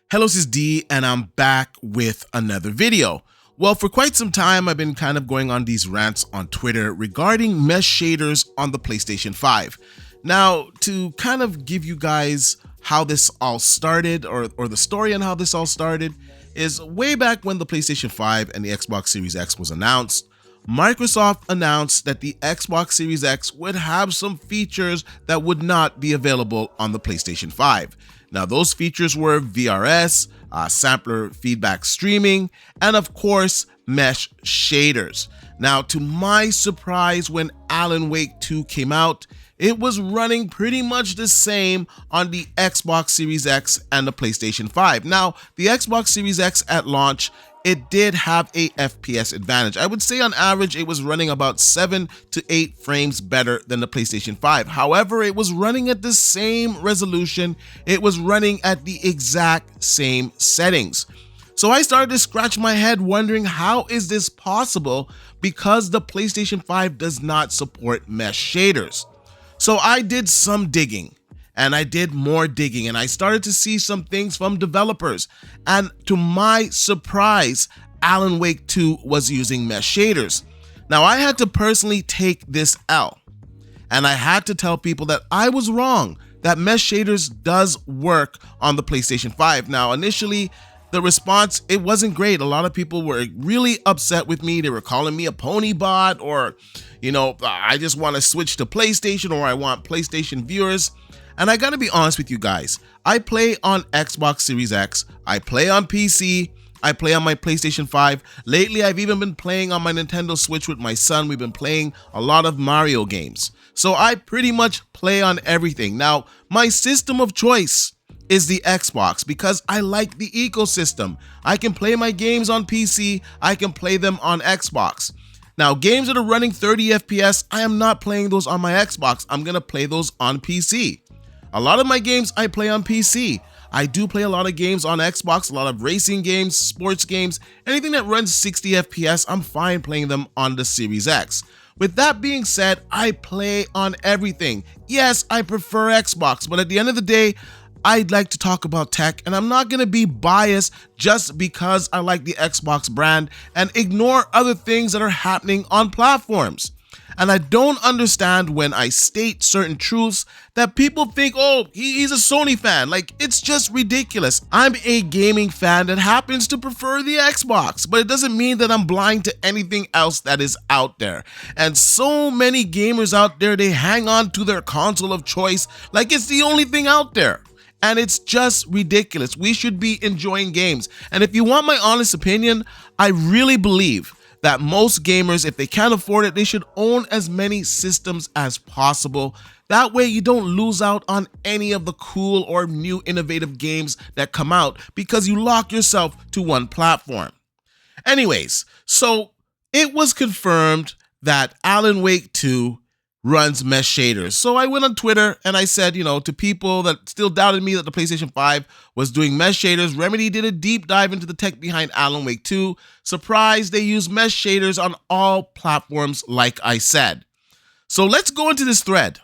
Hello, this is D, and I'm back with another video. Well, for quite some time, I've been kind of going on these rants on Twitter regarding mesh shaders on the PlayStation 5. Now, to kind of give you guys how this all started, or the story on how this all started, is way back when the PlayStation 5 and the Xbox Series X was announced, Microsoft announced that the Xbox Series X would have some features that would not be available on the PlayStation 5. Now, those features were VRS, sampler feedback streaming, and of course, mesh shaders. Now, to my surprise, when Alan Wake 2 came out, it was running pretty much the same on the Xbox Series X and the PlayStation 5. Now, the Xbox Series X at launch, it did have a FPS advantage. I would say on average, it was running about 7 to 8 frames better than the PlayStation 5. However, it was running at the same resolution. It was running at the exact same settings. So I started to scratch my head wondering, how is this possible? Because the PlayStation 5 does not support mesh shaders. So I did some digging. And I did more digging, and I started to see some things from developers. And to my surprise, Alan Wake 2 was using mesh shaders. Now, I had to personally take this L, and I had to tell people that I was wrong, that mesh shaders does work on the PlayStation 5. Now, initially, the response, it wasn't great. A lot of people were really upset with me. They were calling me a pony bot, or, I just want to switch to PlayStation, or I want PlayStation viewers. And I gotta be honest with you guys, I play on Xbox Series X, I play on PC, I play on my PlayStation 5. Lately, I've even been playing on my Nintendo Switch with my son. We've been playing a lot of Mario games. So I pretty much play on everything. Now, my system of choice is the Xbox because I like the ecosystem. I can play my games on PC, I can play them on Xbox. Now, games that are running 30 FPS, I am not playing those on my Xbox. I'm gonna play those on PC. A lot of my games I play on PC. I do play a lot of games on Xbox, a lot of racing games, sports games, anything that runs 60 FPS, I'm fine playing them on the Series X. With that being said, I play on everything. Yes, I prefer Xbox, but at the end of the day, I'd like to talk about tech, and I'm not going to be biased just because I like the Xbox brand and ignore other things that are happening on platforms. And I don't understand when I state certain truths that people think, oh, he's a Sony fan. Like, it's just ridiculous. I'm a gaming fan that happens to prefer the Xbox, but it doesn't mean that I'm blind to anything else that is out there. And so many gamers out there, they hang on to their console of choice like it's the only thing out there. And it's just ridiculous. We should be enjoying games. And if you want my honest opinion, I really believe that most gamers, if they can't afford it, they should own as many systems as possible. That way you don't lose out on any of the cool or new innovative games that come out because you lock yourself to one platform. Anyways, so it was confirmed that Alan Wake 2 runs mesh shaders. So I went on Twitter and I said, to people that still doubted me that the PlayStation 5 was doing mesh shaders, Remedy did a deep dive into the tech behind Alan Wake 2. Surprise, they use mesh shaders on all platforms, like I said. So let's go into this thread.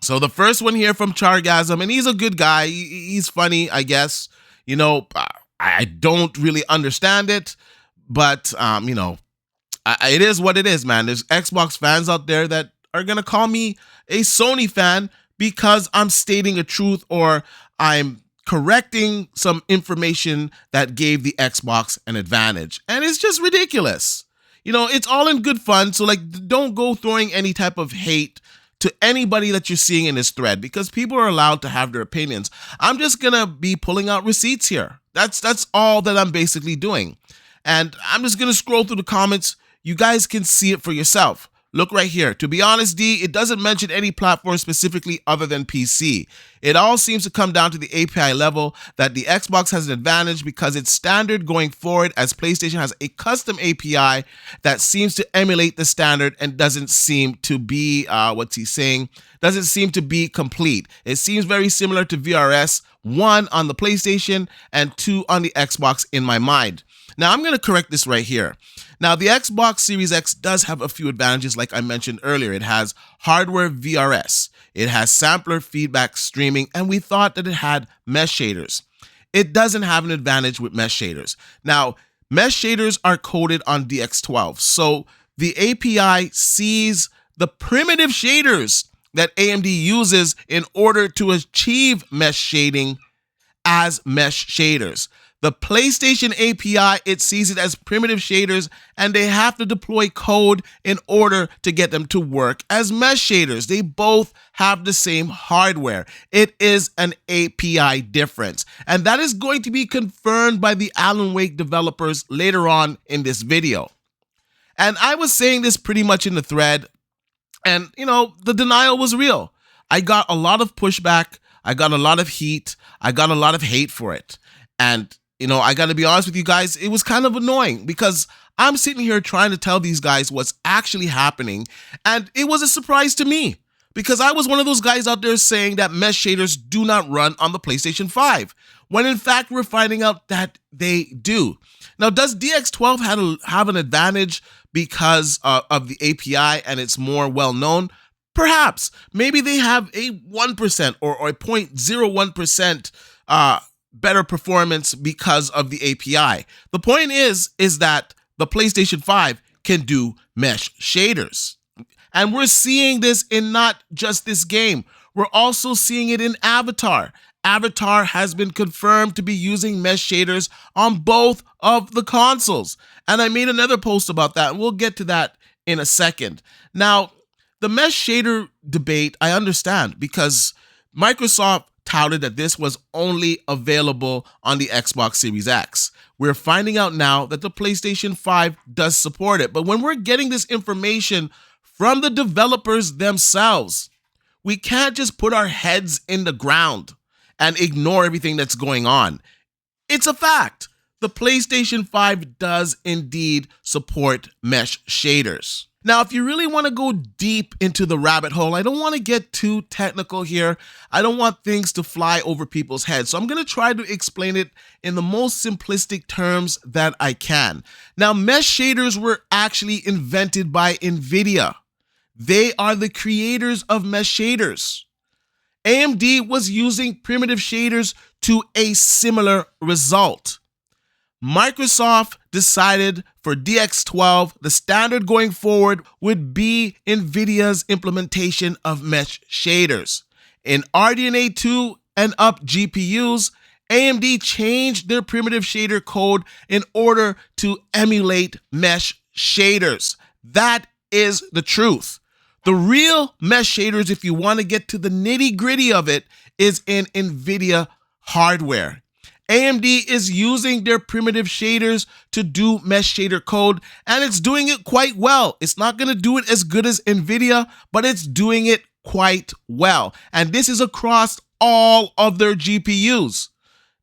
So the first one here from Chargasm, and he's a good guy. He's funny, I guess. I don't really understand it, but, it is what it is, man. There's Xbox fans out there that are going to call me a Sony fan because I'm stating a truth or I'm correcting some information that gave the Xbox an advantage. And it's just ridiculous. It's all in good fun. So, don't go throwing any type of hate to anybody that you're seeing in this thread because people are allowed to have their opinions. I'm just going to be pulling out receipts here. That's all that I'm basically doing. And I'm just going to scroll through the comments. You guys can see it for yourself. Look right here. To be honest, D, it doesn't mention any platform specifically other than PC. It all seems to come down to the API level that the Xbox has an advantage because it's standard going forward, as PlayStation has a custom API that seems to emulate the standard and doesn't seem to be, doesn't seem to be complete. It seems very similar to VRS, 1 on the PlayStation and 2 on the Xbox in my mind. Now, I'm going to correct this right here. Now, the Xbox Series X does have a few advantages like I mentioned earlier. It has hardware VRS, it has sampler feedback streaming, and we thought that it had mesh shaders. it doesn't have an advantage with mesh shaders. Now, mesh shaders are coded on DX12, so the API sees the primitive shaders that AMD uses in order to achieve mesh shading as mesh shaders. The PlayStation API, it sees it as primitive shaders, and they have to deploy code in order to get them to work as mesh shaders. They both have the same hardware. It is an API difference, and that is going to be confirmed by the Alan Wake developers later on in this video. And I was saying this pretty much in the thread, and the denial was real. I got a lot of pushback, I got a lot of heat, I got a lot of hate for it. And I got to be honest with you guys, it was kind of annoying because I'm sitting here trying to tell these guys what's actually happening, and it was a surprise to me because I was one of those guys out there saying that mesh shaders do not run on the PlayStation 5, when in fact we're finding out that they do. Now, does DX12 have an advantage because of the API and it's more well-known? Perhaps. Maybe they have a 1% or a 0.01% better performance because of the API. The point is that the PlayStation 5 can do mesh shaders. And we're seeing this in not just this game. We're also seeing it in Avatar. Avatar has been confirmed to be using mesh shaders on both of the consoles. And I made another post about that, and we'll get to that in a second. Now, the mesh shader debate, I understand, because Microsoft touted that this was only available on the Xbox Series X. We're finding out now that the PlayStation 5 does support it. But when we're getting this information from the developers themselves, we can't just put our heads in the ground and ignore everything that's going on. It's a fact. The PlayStation 5 does indeed support mesh shaders. Now, if you really want to go deep into the rabbit hole, I don't want to get too technical here. I don't want things to fly over people's heads. So I'm going to try to explain it in the most simplistic terms that I can. Now, mesh shaders were actually invented by NVIDIA. They are the creators of mesh shaders. AMD was using primitive shaders to a similar result. Microsoft decided for DX12, the standard going forward would be NVIDIA's implementation of mesh shaders. In RDNA 2 and up GPUs, AMD changed their primitive shader code in order to emulate mesh shaders. That is the truth. The real mesh shaders, if you want to get to the nitty-gritty of it, is in NVIDIA hardware. AMD is using their primitive shaders to do mesh shader code, and it's doing it quite well. It's not going to do it as good as NVIDIA, but it's doing it quite well. And this is across all of their GPUs.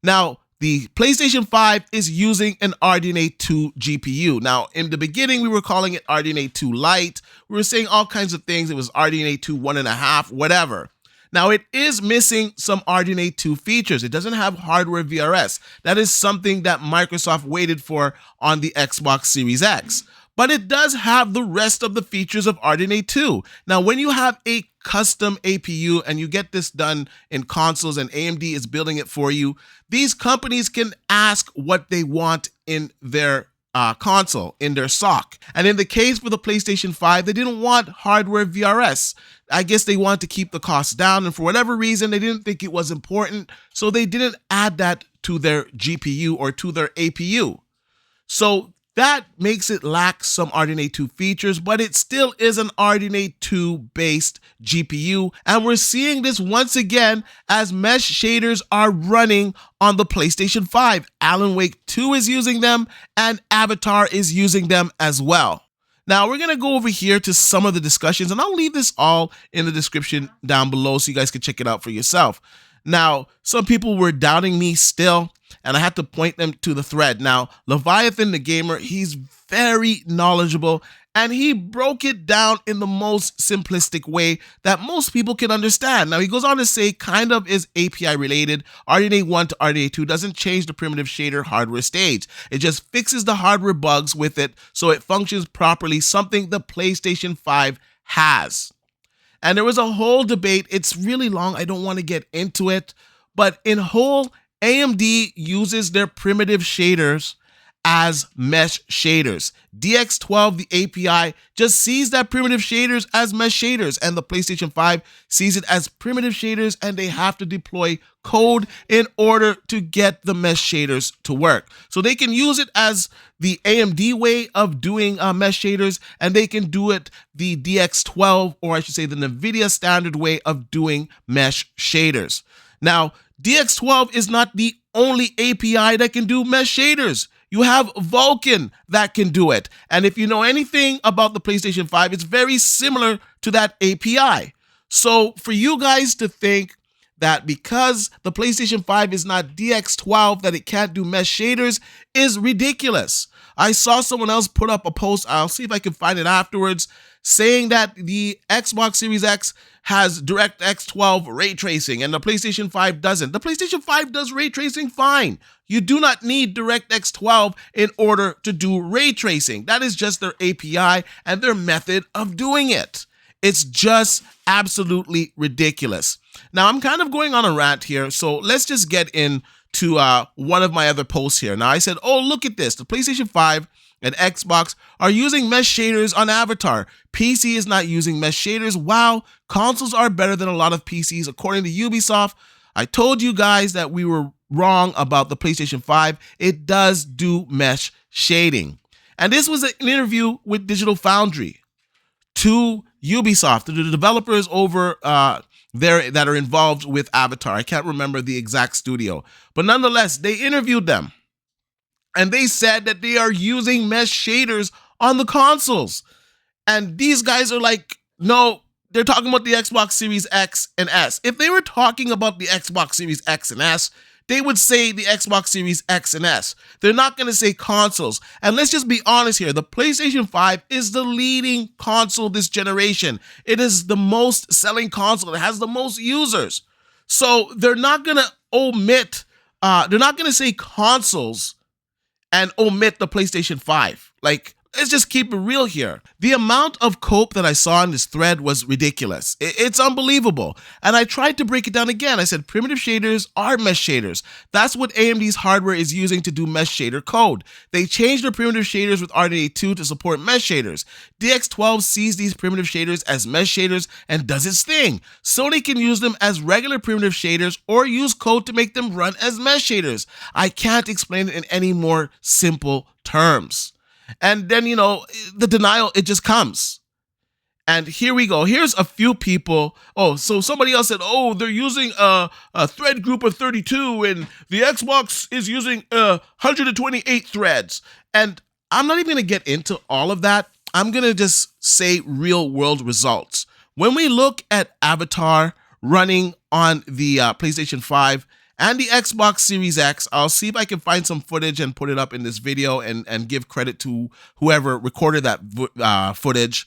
Now, the PlayStation 5 is using an RDNA 2 GPU. Now, in the beginning, we were calling it RDNA 2 Lite. We were saying all kinds of things. It was RDNA 2 1.5, whatever. Now, it is missing some RDNA 2 features. It doesn't have hardware VRS. That is something that Microsoft waited for on the Xbox Series X. But it does have the rest of the features of RDNA 2. Now, when you have a custom APU and you get this done in consoles and AMD is building it for you, these companies can ask what they want in their console, in their SoC. And in the case for the PlayStation 5, they didn't want hardware VRS. I guess they wanted to keep the costs down, and for whatever reason, they didn't think it was important, so they didn't add that to their GPU or to their APU. So that makes it lack some RDNA 2 features, but it still is an RDNA 2 based GPU. And we're seeing this once again as mesh shaders are running on the PlayStation 5. Alan Wake 2 is using them, and Avatar is using them as well. Now, we're going to go over here to some of the discussions, and I'll leave this all in the description down below so you guys can check it out for yourself. Now, some people were doubting me still, and I had to point them to the thread. Now, Leviathan the Gamer, he's very knowledgeable, and he broke it down in the most simplistic way that most people can understand. Now, he goes on to say kind of is API related. RDNA 1 to RDNA 2 doesn't change the primitive shader hardware stage. It just fixes the hardware bugs with it so it functions properly, something the PlayStation 5 has. And there was a whole debate. It's really long. I don't want to get into it. But in whole, AMD uses their primitive shaders as mesh shaders. DX12, the API, just sees that primitive shaders as mesh shaders, and the PlayStation 5 sees it as primitive shaders, and they have to deploy code in order to get the mesh shaders to work. So they can use it as the AMD way of doing mesh shaders, and they can do it the DX12, or I should say the NVIDIA standard way of doing mesh shaders. Now, DX12 is not the only API that can do mesh shaders. You have Vulkan that can do it. And if you know anything about the PlayStation 5, it's very similar to that API. So for you guys to think that because the PlayStation 5 is not DX12 that it can't do mesh shaders is ridiculous. I saw someone else put up a post, I'll see if I can find it afterwards, saying that the Xbox Series X has DirectX 12 ray tracing and the PlayStation 5 doesn't. The PlayStation 5 does ray tracing fine. You do not need DirectX 12 in order to do ray tracing. That is just their API and their method of doing it. It's just absolutely ridiculous. Now, I'm kind of going on a rant here, so let's just get into one of my other posts here. Now, I said, oh, look at this. The PlayStation 5 and Xbox are using mesh shaders on Avatar. PC is not using mesh shaders. Wow, consoles are better than a lot of PCs, according to Ubisoft. I told you guys that we were wrong about the PlayStation 5. It does do mesh shading. And this was an interview with Digital Foundry to Ubisoft, the developers over there that are involved with Avatar. I can't remember the exact studio, but nonetheless, they interviewed them. And they said that they are using mesh shaders on the consoles. And these guys are like, no, they're talking about the Xbox Series X and S. If they were talking about the Xbox Series X and S, they would say the Xbox Series X and S. They're not going to say consoles. And let's just be honest here. The PlayStation 5 is the leading console this generation. It is the most selling console. It has the most users. So they're not going to omit, they're not going to say consoles and omit the PlayStation 5. Like, let's just keep it real here. The amount of cope that I saw in this thread was ridiculous. It's unbelievable. And I tried to break it down again. I said primitive shaders are mesh shaders. That's what AMD's hardware is using to do mesh shader code. They changed their primitive shaders with RDNA 2 to support mesh shaders. DX12 sees these primitive shaders as mesh shaders and does its thing. Sony can use them as regular primitive shaders or use code to make them run as mesh shaders. I can't explain it in any more simple terms. And then, you know, the denial, it just comes. And here we go. Here's a few people. Oh, so somebody else said, oh, they're using a thread group of 32 and the Xbox is using 128 threads. And I'm not even going to get into all of that. I'm going to just say real world results. When we look at Avatar running on the PlayStation 5, and the Xbox Series X, I'll see if I can find some footage and put it up in this video and give credit to whoever recorded that footage.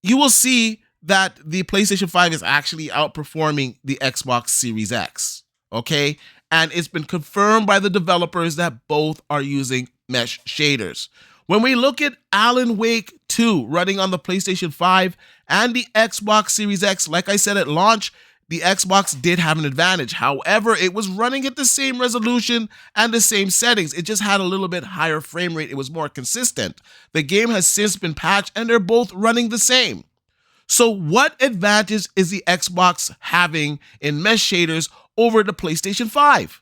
You will see that the PlayStation 5 is actually outperforming the Xbox Series X, okay? And it's been confirmed by the developers that both are using mesh shaders. When we look at Alan Wake 2 running on the PlayStation 5 and the Xbox Series X, like I said at launch, the Xbox did have an advantage. However, it was running at the same resolution and the same settings. It just had a little bit higher frame rate. It was more consistent. The game has since been patched and they're both running the same. So what advantage is the Xbox having in mesh shaders over the PlayStation 5?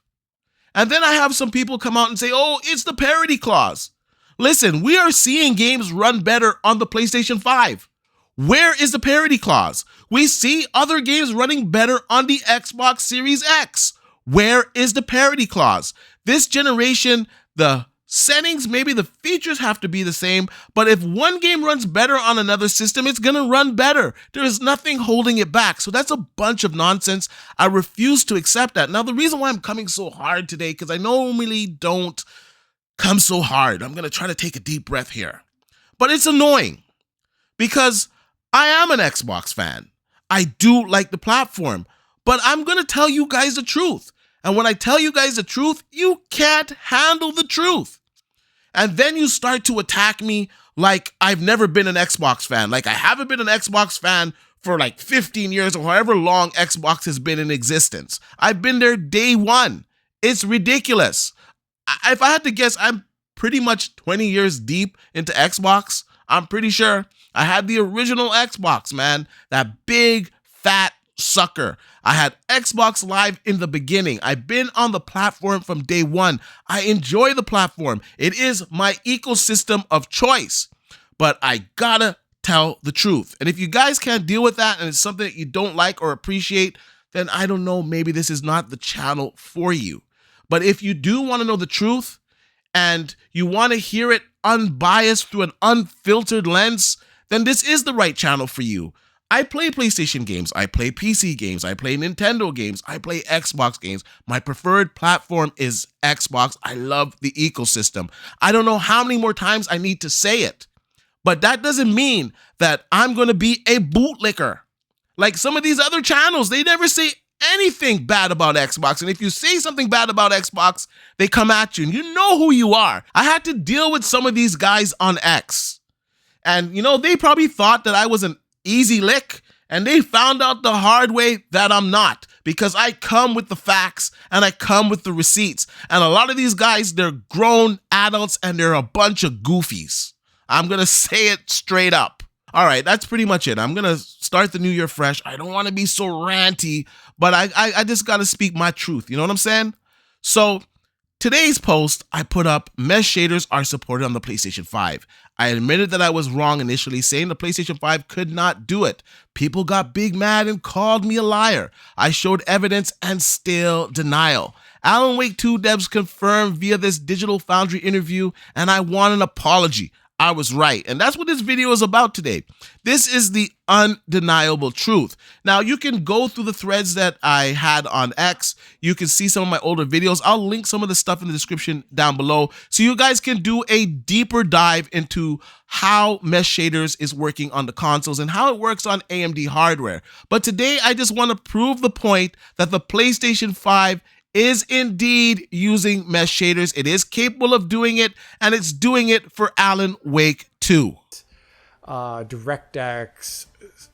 And then I have some people come out and say, oh, it's the parity clause. Listen, we are seeing games run better on the PlayStation 5. Where is the parity clause? We see other games running better on the Xbox Series X. Where is the parity clause? This generation, the settings, maybe the features have to be the same, but if one game runs better on another system, it's gonna run better. There is nothing holding it back. So that's a bunch of nonsense. I refuse to accept that. Now, the reason why I'm coming so hard today, because I normally don't come so hard. I'm gonna try to take a deep breath here. But it's annoying because I am an Xbox fan. I do like the platform, but I'm going to tell you guys the truth. And when I tell you guys the truth, you can't handle the truth. And then you start to attack me like I've never been an Xbox fan. Like I haven't been an Xbox fan for like 15 years or however long Xbox has been in existence. I've been there day one. It's ridiculous. If I had to guess, I'm pretty much 20 years deep into Xbox. I'm pretty sure I had the original Xbox, man. That big, fat sucker. I had Xbox Live in the beginning. I've been on the platform from day one. I enjoy the platform. It is my ecosystem of choice. But I gotta tell the truth. And if you guys can't deal with that and it's something that you don't like or appreciate, then I don't know, maybe this is not the channel for you. But if you do want to know the truth and you want to hear it unbiased through an unfiltered lens, then this is the right channel for you. I play PlayStation games, I play PC games, I play Nintendo games, I play Xbox games. My preferred platform is Xbox. I love the ecosystem. I don't know how many more times I need to say it, but that doesn't mean that I'm going to be a bootlicker. Like some of these other channels, they never say anything bad about Xbox. And if you say something bad about Xbox, they come at you and you know who you are. I had to deal with some of these guys on X. And, they probably thought that I was an easy lick. And they found out the hard way that I'm not, because I come with the facts and I come with the receipts. And a lot of these guys, they're grown adults and they're a bunch of goofies. I'm going to say it straight up. All right, that's pretty much it. I'm going to start the new year fresh. I don't want to be so ranty, but I just got to speak my truth. You know what I'm saying? So today's post, I put up mesh shaders are supported on the PlayStation 5. I admitted that I was wrong initially, saying the PlayStation 5 could not do it. People got big mad and called me a liar. I showed evidence and still denial. Alan Wake 2 devs confirmed via this Digital Foundry interview, and I want an apology. I was right. And that's what this video is about today. This is the undeniable truth. Now, you can go through the threads that I had on X. You can see some of my older videos. I'll link some of the stuff in the description down below so you guys can do a deeper dive into how mesh shaders is working on the consoles and how it works on AMD hardware. But today, I just want to prove the point that the PlayStation 5 is indeed using mesh shaders. It is capable of doing it, and it's doing it for Alan Wake 2. DirectX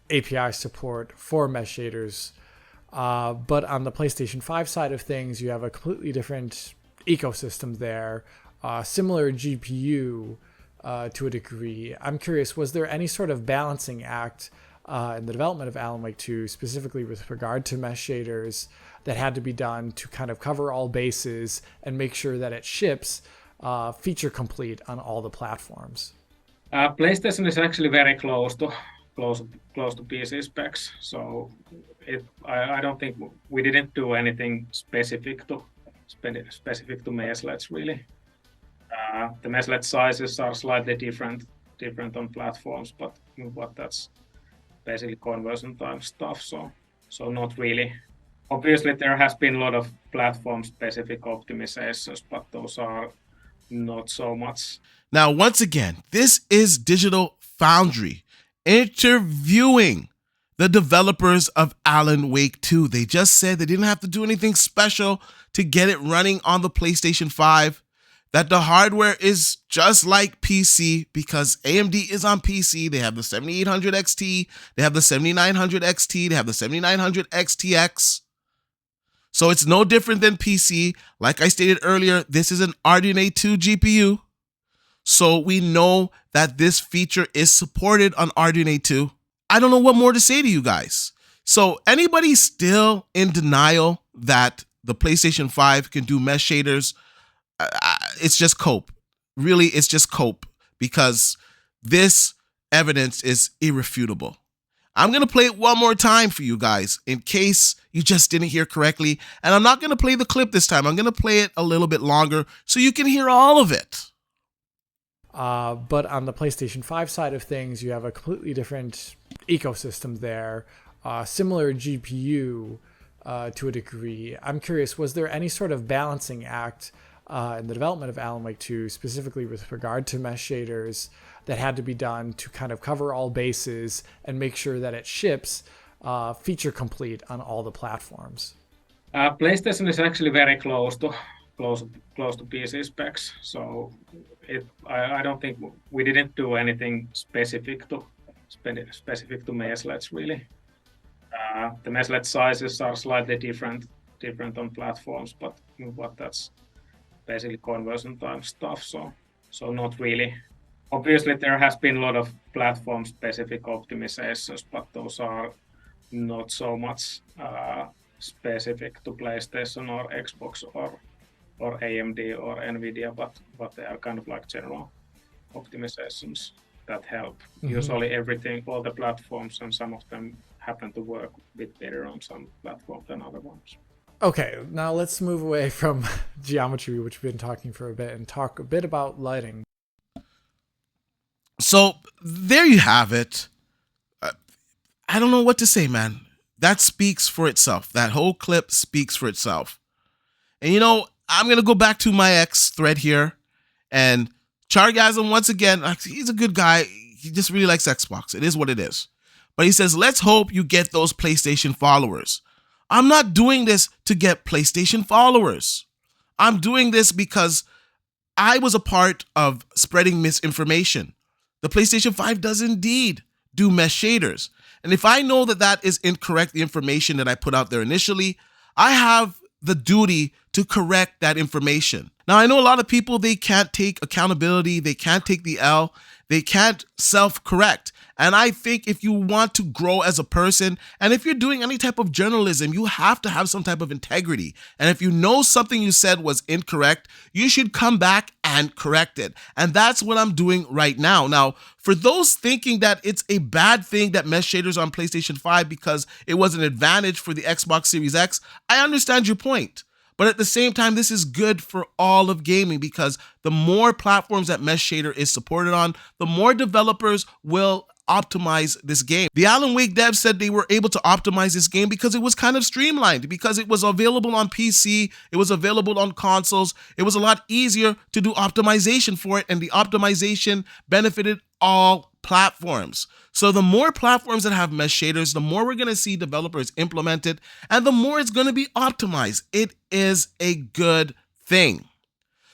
API support for mesh shaders. But on the PlayStation 5 side of things, you have a completely different ecosystem there. Similar GPU to a degree. I'm curious, was there any sort of balancing act in the development of Alan Wake 2, specifically with regard to mesh shaders, that had to be done to kind of cover all bases and make sure that it ships feature complete on all the platforms? PlayStation is actually very close to PC specs, so I don't think we didn't do anything specific to meshlets really. The meshlet sizes are slightly different on platforms, but that's basically conversion time stuff. So not really. Obviously, there has been a lot of platform-specific optimizations, but those are not so much. Now, once again, this is Digital Foundry interviewing the developers of Alan Wake 2. They just said they didn't have to do anything special to get it running on the PlayStation 5, that the hardware is just like PC because AMD is on PC. They have the 7800 XT, they have the 7900 XT, they have the 7900 XTX. So it's no different than PC. Like I stated earlier, this is an RDNA 2 GPU. So we know that this feature is supported on RDNA 2. I don't know what more to say to you guys. So anybody still in denial that the PlayStation 5 can do mesh shaders, it's just cope. Really, it's just cope because this evidence is irrefutable. I'm going to play it one more time for you guys in case you just didn't hear correctly. And I'm not going to play the clip this time. I'm going to play it a little bit longer so you can hear all of it. But on the PlayStation 5 side of things, you have a completely different ecosystem there. Similar GPU to a degree. I'm curious, was there any sort of balancing act in the development of Alan Wake 2, specifically with regard to mesh shaders, that had to be done to kind of cover all bases and make sure that it ships feature complete on all the platforms? PlayStation is actually very close to PC specs, so I don't think we didn't do anything specific to meshlets really. The meshlet sizes are slightly different on platforms, but but that's basically conversion time stuff. So not really. Obviously, there has been a lot of platform-specific optimizations, but those are not so much specific to PlayStation or Xbox or AMD or Nvidia, but they are kind of like general optimizations that help. Usually everything, all the platforms, and some of them happen to work a bit better on some platform than other ones. Okay, now let's move away from geometry, which we've been talking for a bit, and talk a bit about lighting. So there you have it. I don't know what to say, man. That speaks for itself. That whole clip speaks for itself. And you know, I'm going to go back to my ex thread here. And Chargasm, once again, he's a good guy. He just really likes Xbox. It is what it is. But he says, let's hope you get those PlayStation followers. I'm not doing this to get PlayStation followers. I'm doing this because I was a part of spreading misinformation. The PlayStation 5 does indeed do mesh shaders. And if I know that that is incorrect, the information that I put out there initially, I have the duty to correct that information. Now, I know a lot of people, they can't take accountability. They can't take the L. They can't self-correct. And I think if you want to grow as a person, and if you're doing any type of journalism, you have to have some type of integrity. And if you know something you said was incorrect, you should come back and correct it. And that's what I'm doing right now. Now, for those thinking that it's a bad thing that mesh shaders on PlayStation 5 because it was an advantage for the Xbox Series X, I understand your point. But at the same time, this is good for all of gaming because the more platforms that mesh shader is supported on, the more developers will optimize this game. The Alan Wake devs said they were able to optimize this game because it was kind of streamlined, because it was available on PC, it was available on consoles. It was a lot easier to do optimization for it, and the optimization benefited all platforms. So the more platforms that have mesh shaders, the more we're going to see developers implement it, and the more it's going to be optimized. It is a good thing.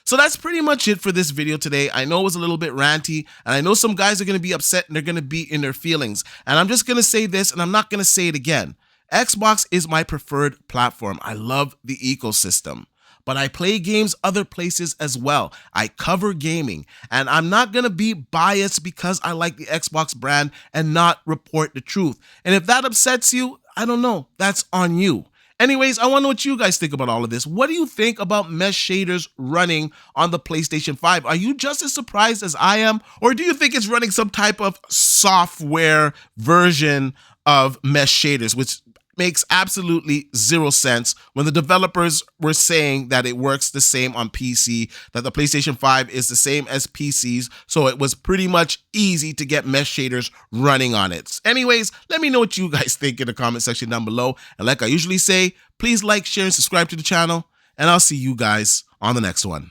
So that's pretty much it for this video today. I know it was a little bit ranty, and I know some guys are going to be upset and they're going to be in their feelings. And I'm just going to say this, and I'm not going to say it again. Xbox is my preferred platform. I love the ecosystem. But I play games other places as well. I cover gaming, and I'm not going to be biased because I like the Xbox brand and not report the truth. And if that upsets you, I don't know. That's on you. Anyways, I want to know what you guys think about all of this. What do you think about mesh shaders running on the PlayStation 5? Are you just as surprised as I am? Or do you think it's running some type of software version of mesh shaders, which makes absolutely zero sense when the developers were saying that it works the same on PC, that the PlayStation 5 is the same as PCs, so it was pretty much easy to get mesh shaders running on it. Anyways, let me know what you guys think in the comment section down below. And like I usually say, please like, share, and subscribe to the channel, and I'll see you guys on the next one.